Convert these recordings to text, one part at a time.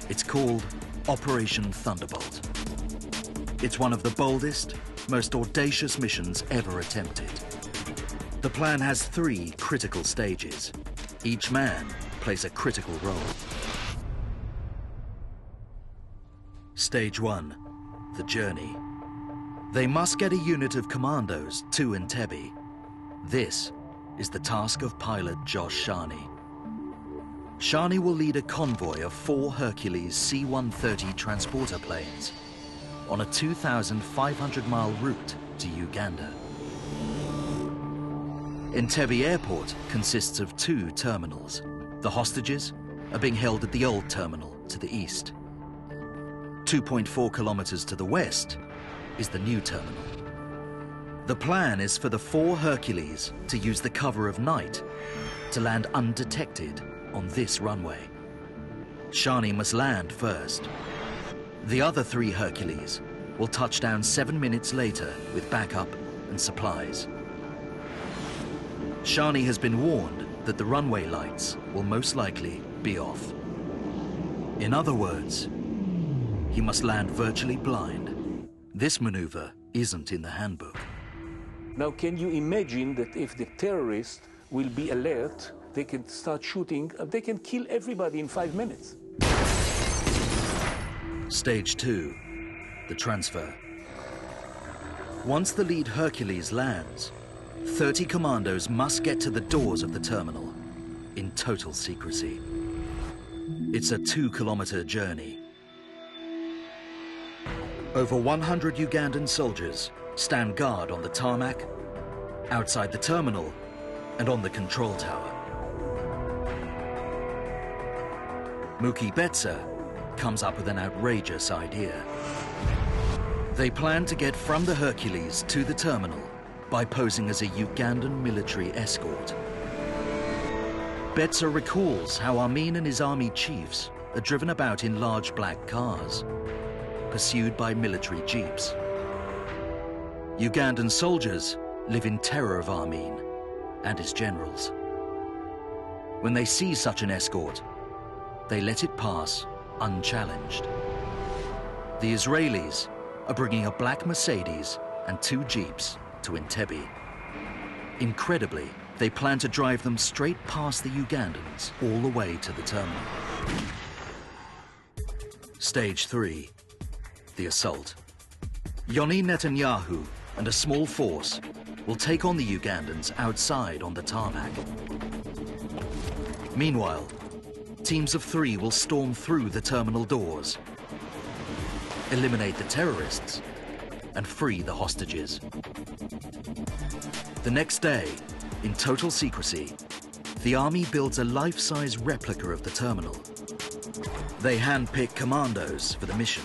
It's called Operation Thunderbolt. It's one of the boldest, most audacious missions ever attempted. The plan has 3 critical stages. Each man plays a critical role. Stage 1, the journey. They must get a unit of commandos to Entebbe. This is the task of pilot Josh Sharney. Sharney will lead a convoy of 4 Hercules C-130 transporter planes on a 2,500-mile route to Uganda. Entebbe Airport consists of 2 terminals. The hostages are being held at the old terminal to the east. 2.4 kilometers to the west is the new terminal. The plan is for the 4 Hercules to use the cover of night to land undetected on this runway. Sharney must land first. The other 3 Hercules will touch down 7 minutes later with backup and supplies. Sharney has been warned that the runway lights will most likely be off. In other words, he must land virtually blind. This maneuver isn't in the handbook. Now, can you imagine that if the terrorists will be alert, they can start shooting, they can kill everybody in 5 minutes. Stage 2, the transfer. Once the lead Hercules lands, 30 commandos must get to the doors of the terminal in total secrecy. It's a 2-kilometer journey. Over 100 Ugandan soldiers stand guard on the tarmac, outside the terminal, and on the control tower. Muki Betsa comes up with an outrageous idea. They plan to get from the Hercules to the terminal by posing as a Ugandan military escort. Betsa recalls how Amin and his army chiefs are driven about in large black cars, pursued by military jeeps. Ugandan soldiers live in terror of Amin and his generals. When they see such an escort, they let it pass unchallenged. The Israelis are bringing a black Mercedes and 2 jeeps to Entebbe. Incredibly, they plan to drive them straight past the Ugandans all the way to the terminal. Stage 3, the assault. Yoni Netanyahu and a small force will take on the Ugandans outside on the tarmac. Meanwhile, teams of 3 will storm through the terminal doors, eliminate the terrorists, and free the hostages. The next day, in total secrecy, the army builds a life-size replica of the terminal. They handpick commandos for the mission,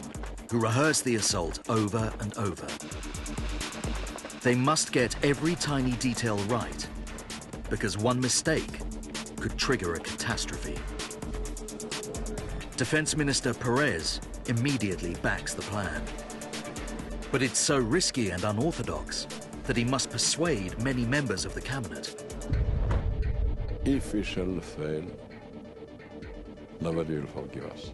who rehearse the assault over and over. They must get every tiny detail right, because one mistake could trigger a catastrophe. Defense Minister Perez immediately backs the plan. But it's so risky and unorthodox that he must persuade many members of the cabinet. If we shall fail, nobody will forgive us.